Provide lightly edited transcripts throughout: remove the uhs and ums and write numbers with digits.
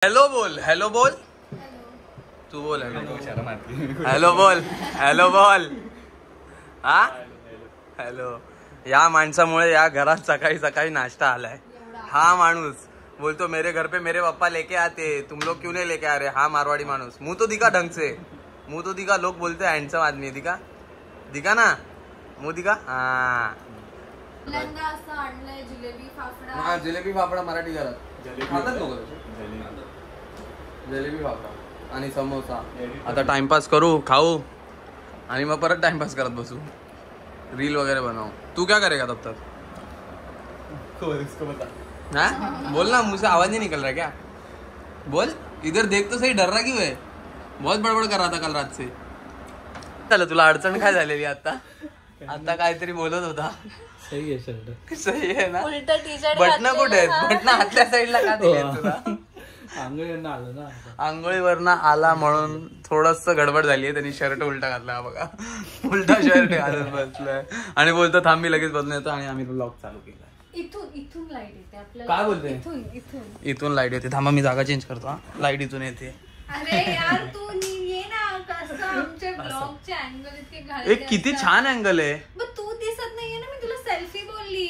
Hello बोल, hello बोल, तू बोल हेलो बोल, हेलो बोल. हा हॅलो. या माणसामुळे या घरात सकाळी सकाळी नाश्ता आलाय. हा माणूस बोलतो मेरे घर पे मेरे पापा लेके आते, तुम लोग क्यों नहीं लेके आ रहे. हा मारवाड़ी माणूस. मुंह तो दिखा ढंग से, मुंह तो दिखा. लोग बोलते हैं हँडसम आदमी है. दिखा दिखा ना मुंह दिखा. हा जिलेबी फाफडा मराठी घरात खातात लोक. जिलेबी फाफडा आणि समोसा. आता टाइमपास करू, खाऊ आणि मग परत टाइमपास करत बसू, रील वगैरह बनाओ. तू क्या करेगा तब तक. हाँ बोल ना, मुझसे आवाज नहीं निकल रहा क्या. बोल इधर देख तो सही, डर रहा क्यों है. बहुत बडबड कर रहा था कल रात से. चल तुला अडचण काय झालेली आता. आता काहीतरी बोलत होता. सही आहे शर्ट. सही आहे ना. उलट टी-शर्ट बटन कुठे आहेत. बटन आतल्या साईडला का दिले तुला. आंघोळीवरनं आलं ना. आंघोळीवरनं आला म्हणून थोडस गडबड झालीये. त्यांनी शर्ट उलटा घातला बघा. उलटा शर्ट घालून बसलाय आणि बोलतो थांब मी लगेच बदलून येतो. आणि आम्ही ब्लॉग चालू केला. इथून लाईट येते आपल्याला. काय बोलते. इथून लाईट येते. थांबा मी जागा चेंज करतो. लाईट इथून येते. अरे यार तू ये ना. कसं आमच्या ब्लॉगचे अँगल इतके घाले. एक किती छान अँगल आहे. पण तू दिसत नाहीये ना. मी तुला सेल्फी बोलली.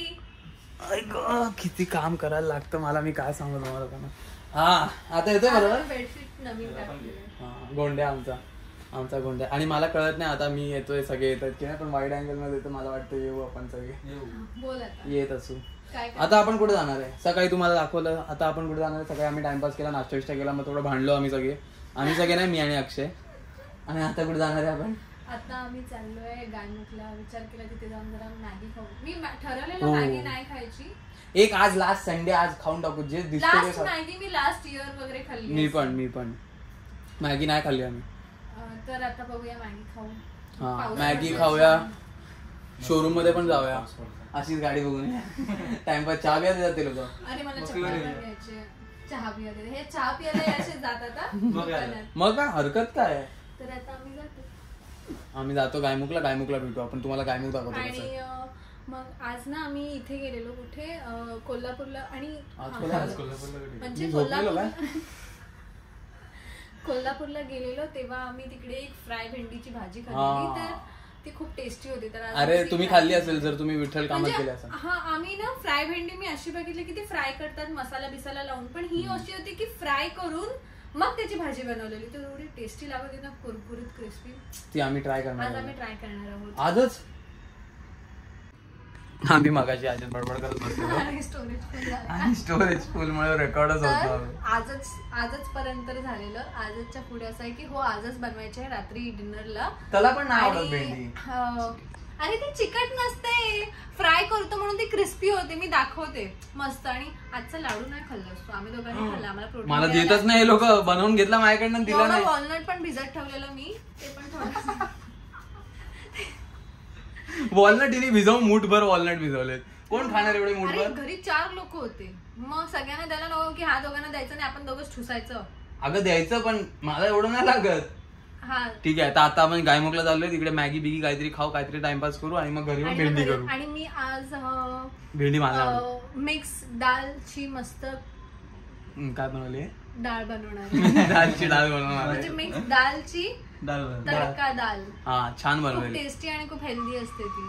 किती काम करायला लागतं मला. मी काय सांगू तुम्हाला पण. हा आता येतोय बरोबर. बेडशीट नवीन टाकली. गोंड्या आमचा गोंड्या. आणि मला कळत नाही आता मी येतोय सगळे येतात की नाही, पण वाईड अँगल मध्ये येतो. मला वाटतं येऊ आपण सगळे. बोल आता. येत असू. आता आपण कुठे जाणार आहे. सकाळी तुम्हाला दाखवलं. आता आपण कुठे जाणार आहे. सकाळी आम्ही टाइमपास केला, नाश्ता विष्टा केला, मग थोडं भांडलो आम्ही सगळे नाही, मी आणि अक्षय. आणि आता कुठे जाणार आहे आपण. आता आम्ही चाललोय गायमुखला. विचार केला तिथे जाऊन जरा मॅगी खाऊ. मी ठरवलेलं मॅगी नाही खायची. एक आज लास्ट संडे आज खाऊन टाकू जे दिसतो. मॅगी मी लास्ट इयर वगैरे खाल्ली. मी पण मॅगी नाही खाल्ली आम्ही. तर आता बघूया मॅगी खाऊ. हा मॅगी खाऊया. शोरूम मध्ये पण जाऊया. अशीच गाडी बघून टाइमपास. चहा बिया जाते लोक. अरे मला चहा पिया देते. हे चहा पियाला असे जातात. मग काय हरकत काय. तर आता आम्ही जातो गायमुखला. गायमुखला भेटू आपण. तुम्हाला गायमुख दाखवतो. आणि मग आज ना आम्ही इथे गेलेलो. कुठे कोल्हापूरला. आणि म्हणजे कोल्हापूरला गेलेलो तेव्हा आम्ही तिकडे एक फ्राय भेंडीची भाजी खाल्ली. तर ती खूप टेस्टी होती. तर अरे तुम्ही खाल्ली असेल जर तुम्ही विठ्ठल कामात केले असेल. हा आम्ही ना फ्राय भेंडी मी अशी बघितली की ती फ्राय करतात मसाला बिसाला लावून. पण ही अशी होती की फ्राय करून मग त्याची भाजी बनवलेली. तर एवढी टेस्टी लागत होती ना, कुरकुरीत क्रिस्पी. ती आम्ही ट्राय करणार. आज आम्ही ट्राय करणार आहोत. आजच आम्ही मगाशी आजच बडबड करत बसलो. आणि स्टोरेज फुल मुळे रेकॉर्डच होतो. आजच पर्यंत झालेलं. आजच्या पुढे असं आहे की हो आजच बनवायचे आहे रात्री डिनरला. त्याला पण नाही आवडत भेंडी. आणि ती चिकट नसते. फ्राय करतो म्हणून ती क्रिस्पी होते. मी दाखवते मस्त. आणि आजचा लाडू नाही खाल्ला असतो आम्ही दोघांनी खाल्ला. आम्हाला प्रोटीन मला देतच नाही लोक. बनवून घेतला माझ्याकडनं दिला नाही. वॉलनट पण भिजत ठेवलेलं मी. ते पण थोडं वॉलनट तिने भिजवून मूठभर वॉलनट भिजवले. कोण खाणार एवढे मूठभर. घरी 4 लोक होते. मग सगळ्यांना द्यायला नको की हा दोघांना द्यायचं नाही आपण दोघंच ठुसायचं. अगं द्यायचं पण मला एवढं नाही लागत. हा ठीक आहे. तर आता आपण गायमुखला चाललोय. तिकडे मॅगी बिगी काहीतरी खाऊ, काहीतरी टाइमपास करू आणि मग घरी भेंडी करू. आणि मी आज भेंडी मला मिक्स डालची मस्त काय बनवली. डाळ बनवणार. दालची डाळ बनवणार. म्हणजे मिक्स दालची तडका दाल. हा छान बनवली. टेस्टी आणि खूप हेल्दी असते ती.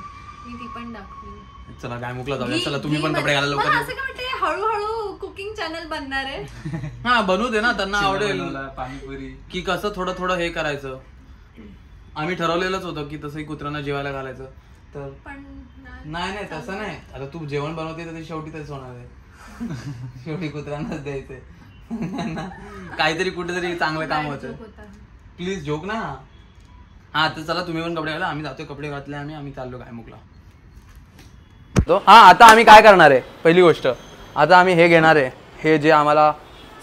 मी ती पण दाखवली. चला गायमुखला जाऊया. चला तुम्ही पण कपडे घाला लवकर. असं काय म्हणते हळूहळू कुकिंग चॅनल बनणार आहे. हा बनवू दे ना. त्यांना आवडेल. पाणीपुरी की कसं थोडं थोडं हे करायचं. आम्ही ठरवलेलंच होतं की तसंही कुत्र्यांना जेवायला घालायचं. तर पण नाही तसं नाही. आता तू जेवण बनवते तर शेवटी तेच होणार आहे. शेवटी कुत्र्यांनाच द्यायचंय. काहीतरी कुठेतरी चांगलं काम होतं. प्लीज जोक ना. हा तर चला तुम्ही पण कपडे घाला. आम्ही जातोय. कपडे घातले आम्ही चाललो गायमुखला. हा आता आम्ही काय करणार आहे. पहिली गोष्ट आता आम्ही हे घेणार आहे. हे जे आम्हाला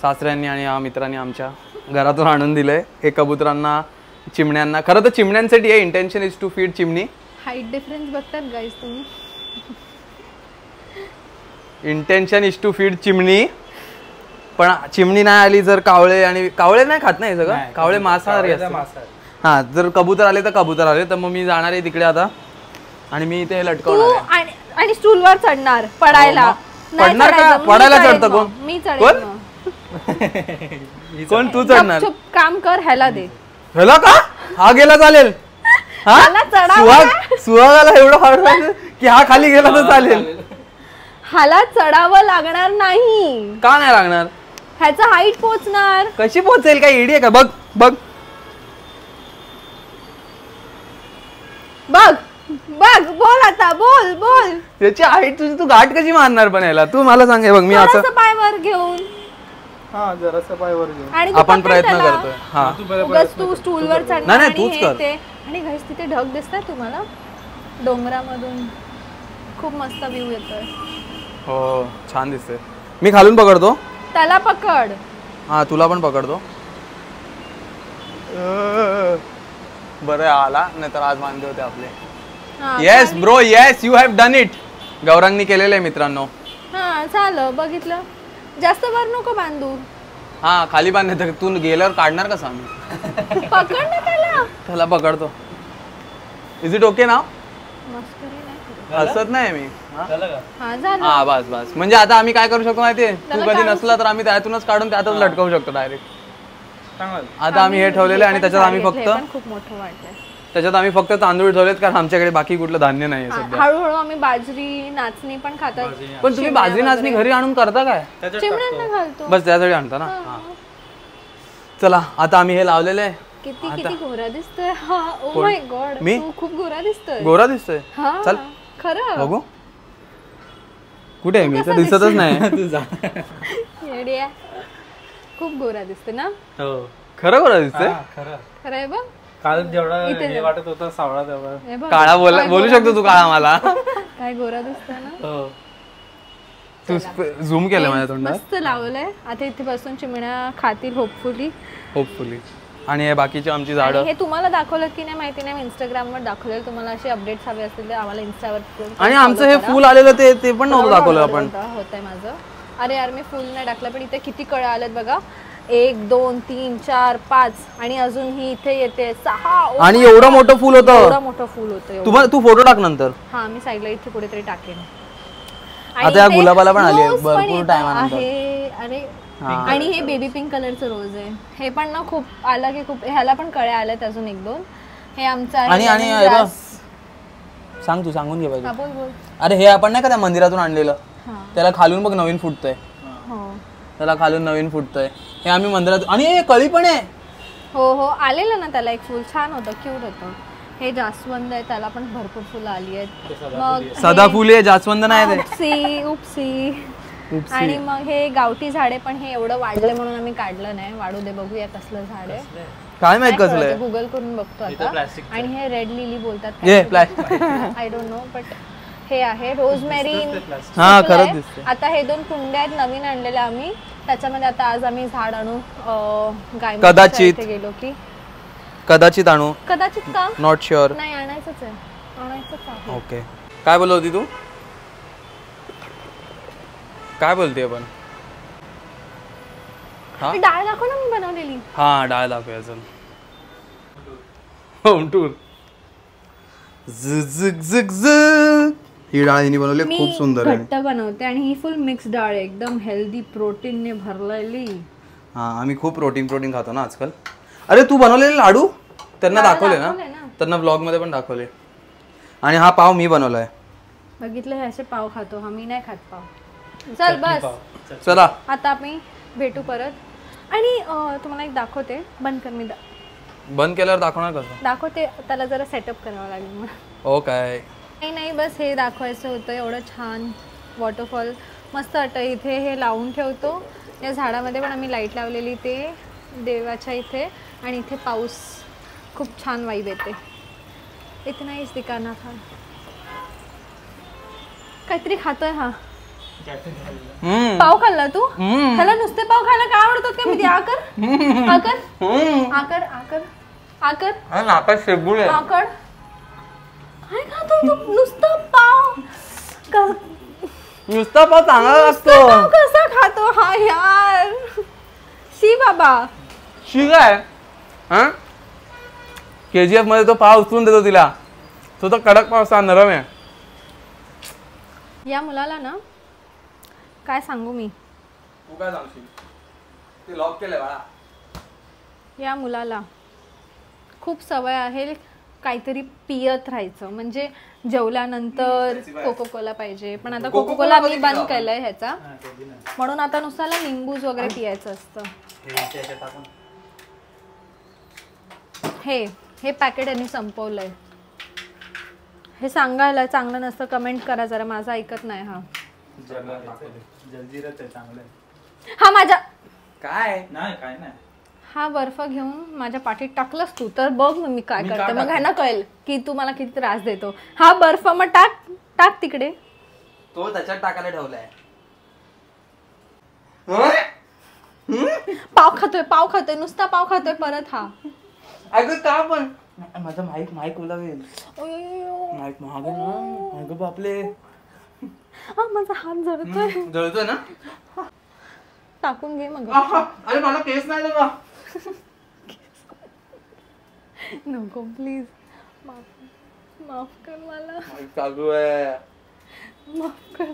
सासऱ्यांनी आणि मित्रांनी आमच्या घरातून आणून दिलंय. हे कबुतरांना चिमण्यांना. खरं तर चिमण्यांसाठी आहे. इंटेन्शन इज टू फीड चिमणी. हाईट डिफरन्स बघतात गाईज तुम्ही. इंटेन्शन इज टू फीड चिमणी. पण चिमणी नाही आली जर कावळे. आणि कावळे नाही खात नाही सगळं. कावळे मांसाहारी असतात. हा जर कबूतर आले तर कबूतर आले तर मग मी जाणार आहे तिकडे आता. आणि मी इथे लटकवणार आहे. आणि स्टूलवर चढणार पडायला. पडणार का. पडायला चढतं कोण. मी चढेन. कोण तू चढणार चुप काम कर, ह्याला दे. ह्याला का हा गेला चालेल हा ह्याला चढावं सुहागाला एवढं हळू की हा खाली गेला तर चालेल. ह्याला चढावं लागणार नाही. का नाही लागणार? ह्याचा हाईट पोहोचणार. कशी पोहोचेल? काय इडी आहे का? बघ बघ बघ बघ, बोल आता, बोल बोल. त्याची हाईट तुझी, तू गाठ कशी मारणार पण याला? तू मला सांग. बघ मी असं थोडंसं पाय वर घेऊन हा जरासं पायवर घेऊन आणि तू आपण पकड प्रयत्न त्याला. करतोय. हा उगाच तू स्टूल वर चढणार नाही, आणि तूच हे कर. ते. आणि गाईस तिथे ढग दिसतात तुम्हाला डोंगरामधून, खूप मस्त व्ह्यू येतोय. हो छान दिसते. मी खालून पकडतो. त्याला पकड. हा तुला पण पकडतो. बरं आला, नाही तर आज बांधले होते आपले. हा, yes bro, yes you have done it. गौरांगनी केलेलं आहे मित्रांनो. हा झालं, बघितलं. जास्त वर नको बांधू. हा खाली बांधले तर तू गेल्यावर काढणार कसं आम्ही? पकड ना त्याला. त्याला पकडतो. इज इट ओके ना? मस्करी नाही करत. हसत नाही मी. झालं का? हा झालं. हा बस बस. म्हणजे आता आम्ही काय करू शकतो माहितीये? तू त्याला कधी काढू नसला तर आम्ही त्यातूनच काढून त्यातच लटकवू शकतो डायरेक्ट. चांगलं. आता आम्ही हे ठेवलेले आणि त्याच्यात आम्ही हे पण फक्त खूप मोठं वाटतंय. त्याच्यात आम्ही फक्त तांदूळ ठेवलेत कारण आमच्याकडे बाकी कुठलं धान्य नाहीये सध्या. हळूहळू आम्ही बाजरी नाचणी पण खातात. पण तुम्ही बाजरी नाचणी घरी आणून करता काय? त्याच्यात चिमण्यांना घालतो. बस त्यासाठी आणता ना. चला आता आम्ही हे लावलेलं आहे. किती किती गोरा दिसतोय. हा ओ कोण? माय गॉड, मी? तू खूप गोरा दिसतोय. गोरा दिसतोय. हा चल खरं बघू कुठे आहे? मी तर दिसतच नाही. तू जा. येडी आहे. खूप गोरा दिसते ना. हो खरं गोरा दिसतोय. हा, खरं. खरं आहे बघ. काल जेवढा इथे हे वाटत होता सावळा तेवढा. हे बघ. काळा बोलू शकतो तू काळा मला. काय गोरा दिसतोय ना. हो तू झूम केलं माझ्या तोंडात. मस्त लावलंय. आता इथे बसून चिमण्या खातील होपफुली. होपफुली. आणि हे बाकीची आमची झाडं. हे तुम्हाला दाखवलं की नाही माहिती नाही. इंस्टाग्राम वर दाखवलेलं. तुम्हाला असे अपडेट्स हवे असतील तर आम्हाला इंस्टावर. आणि आमचं हे फुल आलेलं ते पण नव्हतं दाखवलं आपण. होतंय माझं. अरे यार मी फुल नाही टाकलं पण इथे किती कळ्या आल्यात बघा. 1 2 3 4 5 आणि अजून ही इथे येते 6. आणि एवढं मोठं फुल होतं. एवढं मोठं फुल होतं. तुम्हाला तू फोटो टाक नंतर. हा मी साईडला इथे कुठेतरी टाकेन. आता या गुलाबाला पण आली आहे भरपूर टायमानंतर. अरे आणि हे बेबी पिंक कलरचं रोज आहे. हे पण ना खूप आलं की खूप. ह्याला पण कळ्या आल्यात अजून 1 2. हे आमचं आहे. आणि सांग तू सांगून घे पाहिजे. बोल बोल. अरे हे आपण नाही का त्या मंदिरातून आणलेलं हा त्याला खालून बघ नवीन फुटतंय. हो त्याला खालून नवीन फुटतंय. हे आम्ही मंदिरात. आणि हे कळी पण आहे. हो हो आलेलं ना त्याला एक फुल. छान होतं, क्यूट होतं. हे जास्वंद आहे, त्याला पण भरपूर फुलं आली आहेत. मग सदाफुली आहे, जास्वंद नाही ते. उपसी उपसी. आणि मग हे गावठी झाडे पण हे एवढं वाढलंय म्हणून आम्ही काढलं नाही. वाढू दे, बघूया कसलं झाड आहे. काय माहित कसलं आहे. गुगल करून बघतो आता. आणि हे रेड लिली बोलतात हे plastic. I don't know but हे आहे रोजमेरी. हा खरंच दिसते. आता हे 2 कुंड्या आहेत नवीन आणलेल्या आम्ही. त्याच्यामध्ये आता आज आम्ही झाड आणू. गाय कदाचित गेलो की कदाचित आणू. कदाचित का नॉट शुअर. नाही आणायचंच आहे. आणायचंच आहे. ओके. काय बोलत होती तू? काय बोलते पण? हा डाळ दाखव ना मी बनवलेली. हा डाळ दाखवूया चल. Home tour. झिग झिग झिग. ही डाळ हिने बनवली खूप सुंदर आहे. घट्ट बनवते आणि ही फुल मिक्स डाळ आहे. एकदम हेल्दी प्रोटीनने भरलेली. हा आम्ही खूप प्रोटीन खातो ना आजकाल. अरे तू बनवलेले लाडू त्यांना दाखवले ना. त्यांना ब्लॉग मध्ये पण दाखवले. आणि हा पाव मी बनवलाय. बघितलं हे असे पाव खातो. हा मी नाही खात पाव. चल बस चला आता आम्ही भेटू परत. आणि तुम्हाला एक दाखवते. बंद कर. मी बंद केल्यावर दाखवणार कसं? दाखवते. त्याला जरा सेटअप करावं लागेल मग. हो काय. नाही बस हे दाखवायचं होतं. एवढं छान वॉटरफॉल मस्त वाटतं. इथे हे लावून ठेवतो. या झाडामध्ये पण आम्ही लाईट लावलेली ते देवाच्या इथे. आणि इथे पाऊस खूप छान वाईब येते. इतना इस ठिकाणा था. काहीतरी खातोय हा. पाव खाल्ला तू? त्याला नुसते पाव खायला काय आवडतात का? मी आकर आकर आकर आकर आकर नाकात शेगुळ आहे. आकर काय खातो तू? नुसता पाव. नुसता पाव चांगला लागतो. पाव कसा खातो हा यार? शी बाबा. शी काय? हा KGF मध्ये तो पाव उचलून देतो तिला. तो तर कडक पाव असा नरम आहे. या मुलाला ना काय सांगू मी. तू काय सांगशील? ते लॉक केलंय बाळा. या मुलाला खूप सवय आहे काहीतरी पियत राहायचं, म्हणजे जेवल्यानंतर कोको कोला पाहिजे. पण आता कोको कोला मी बंद केलंय ह्याचा, म्हणून आता नुसताला लिंबूज वगैरे पियायचं असतं. हे पॅकेट यांनी संपवलंय. हे सांगायला चांगलं नसतं, कमेंट करा जरा, माझा ऐकत नाही. हा जलजीराच आहे, चांगलं आहे. हा माझा काय नाही, काय नाही. हा बर्फ घेऊन माझ्या पाठीत टाकलंस तू तर बघ मी काय करते, मग ह्यांना कळेल की तू मला किती त्रास देतो. हा बर्फ मग टाक तिकडे. तो त्याच्यात टाकायला ठेवलाय. पाव खातोय नुसता पाव खातोय परत. हा अगं का पण माझा माईक उलावेल. माईक महाग आहे ना. अगं बापले. माझा हात जळतोय ना. टाकून घे मग. अरे मला केस नाही ना. नको प्लीज, माफ कर मला. चालू आहे. माफ कर.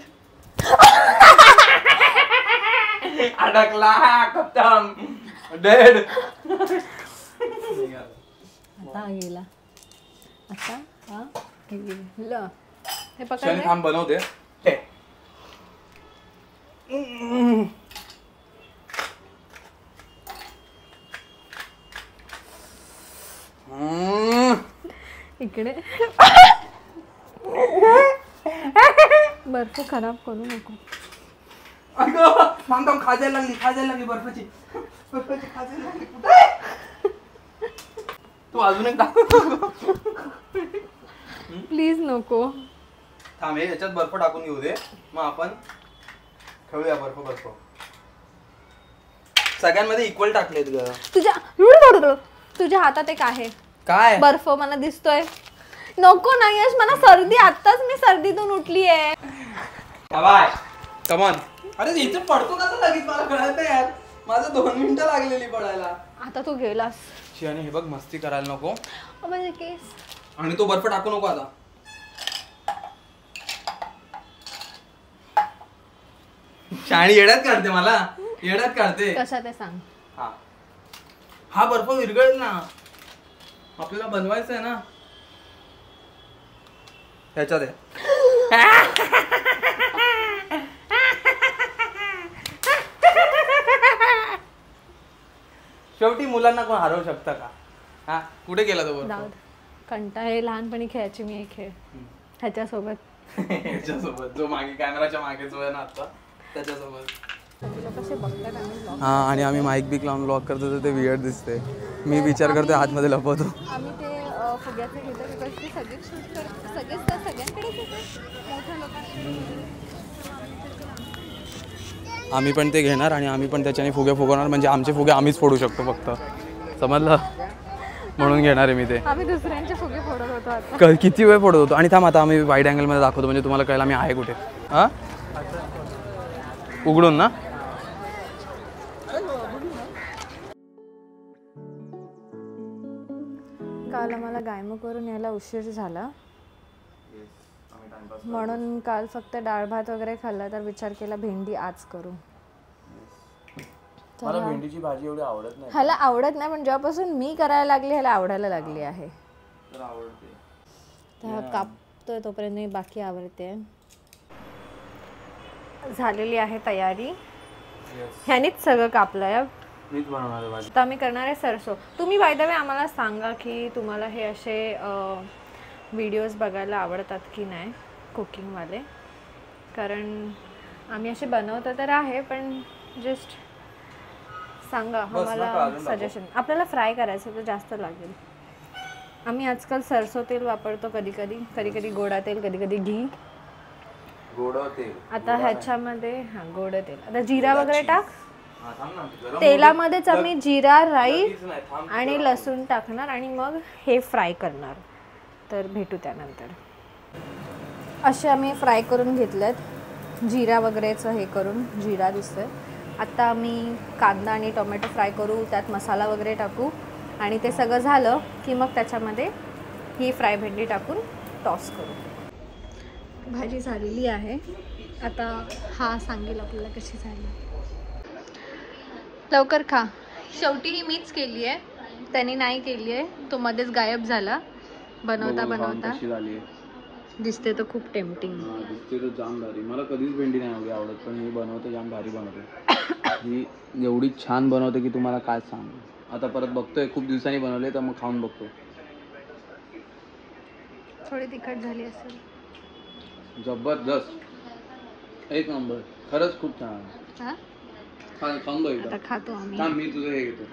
अडकला. खतम. डेड. आता गेला. आता हा गेला. हे पकड. थांब बनवते. इकडे बर्फ खराब करू नको. अगं थांब खाजायला लागली बर्फाची खाजायला लागली. तू अजून एक प्लीज नको. थांब हे याच्यात बर्फ टाकून घेऊ दे, मग आपण खेळूया बर्फ. सगळ्यांमध्ये इक्वल टाकलेत ग. तुझ्या हातात एक आहे काय बर्फ मला दिसतोय. नको ना यश, मला सर्दी, आताच मी सर्दीतून उठली आहे. कमॉन. अरे इथे पडतो कसं लगेच मला कळत नाही यार. माझं 2 मिनिटं लागलेली पडायला. आता तू गेलास. शिवानी हे बघ मस्ती करायला नको. माझे केस. आणि तो बर्फ टाकू नको आता. शाणी येड्यात काढते मला. येड्यात काढते. कशा ते सांग. हा बर्फ विरघळेल ना. आपल्याला बनवायचं आहे ना. ह्याच्यात आहे. शेवटी मुलांना कोण हरवू शकतं का. हा कुठे गेला तो बर्फ. कंटाळा. हे लहानपणी खेळायची मी एक खेळ ह्याच्यासोबत जो मागे कॅमेराच्या मागे जो आहे ना आता त्याच्यासोबत. कसे बघतात आम्ही. हा आणि आम्ही माईक बिक लावून ब्लॉग करतो तर ते वियर्ड दिसते. मी विचार करतो आतमध्ये लपवतो. आम्ही ते फुग्याचे घेतो बिकॉज ते सगळेच शूट करतात. सगळ्यांकडेच येतात मोठ्या लोकांना. आम्ही पण ते घेणार आणि आम्ही पण त्याच्याने फुगे फुगवणार. म्हणजे आमचे फुगे आम्हीच फोडू शकतो फक्त. समजलं. म्हणून घेणार आहे मी ते. आम्ही दुसऱ्यांचे फुगे फोडत होतो आता. किती वेळ फोडत होतो. आणि थांब आता आम्ही वाईड अँगलमध्ये दाखवतो म्हणजे तुम्हाला कळलं मी आहे कुठे. हा उघडून ना. काल आम्हाला गायमुखवरून यायला उशीर झाला, म्हणून काल फक्त डाळ भात वगैरे खाल्ला. तर विचार केला भेंडी आज करू. मला भेंडीची भाजी एवढी आवडत नाही. ह्याला आवडत नाही, पण जेव्हापासून मी करायला लागली ह्याला आवडायला लागली आहे. तर कापतोय तोपर्यंत मी बाकी आवडते. झालेली आहे तयारी. ह्यानीच सगळं कापलंय. आता आम्ही करणार आहे सरसो. तुम्ही बाय द वे आम्हाला सांगा की तुम्हाला हे असे व्हिडिओज बघायला आवडतात की नाही कुकिंगवाले. कारण आम्ही असे बनवतो तर आहे, पण जस्ट सांगा आम्हाला सजेशन. आपल्याला फ्राय करायचं तर जास्त लागेल. आम्ही आजकाल सरसो तेल वापरतो, कधी कधी गोडा तेल, कधी घी. आता ह्याच्यामध्ये गोड तेल. आता जिरा वगैरे टाक. तेलामध्येच आम्ही जिरा, राई आणि लसूण टाकणार आणि मग हे फ्राय करणार. तर भेटू त्यानंतर. असे आम्ही फ्राय करून घेतलेत. जिरा वगैरेचं हे करून जिरा दिसतोय. आता आम्ही कांदा आणि टोमॅटो फ्राय करू, त्यात मसाला वगैरे टाकू आणि ते सगळं झालं की मग त्याच्यामध्ये ही फ्राय भेंडी टाकून टॉस करू. भाजी झालेली आहे. आता हा सांगेल आपल्याला कशी झाली. लवकर खा. शेवटी ही मीच केली आहे, त्यांनी नाही केली आहे. तो मध्येच गायब झाला बनवता बनवता. दिसते तर खूप टेम्पटिंग. दिसते तर जाम भारी. मला कधीच भेंडी नाही एवढी आवडत, पण ही बनवते जाम भारी बनवते. ही एवढी छान बनवते की तुम्हाला काय सांगू. आता परत बघतोय, खूप दिवसांनी बनवले तर मग खाऊन बघतो. थोडी तिखट झाली असेल. जबरदस्त, एक नंबर, खरंच खूप छान. खाऊन बघ. आता खातो आम्ही. मी तुझं हे घेतो.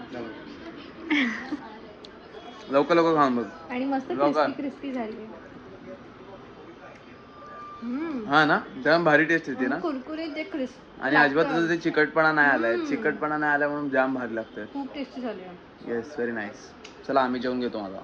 लवकर लवकर खाऊन बघ. आणि मस्त क्रिस्पी क्रिस्पी झाली. हा ना, जाम भारी टेस्ट येते ना, कुरकुरीत जे क्रिस्पी. आणि अजिबात ते चिकटपणा नाही आलाय. चिकटपणा नाही आला म्हणून जाम भारी लागतंय. खूप टेस्टी झाली. Yes, very nice. चला आम्ही जेवून घेतो. माझा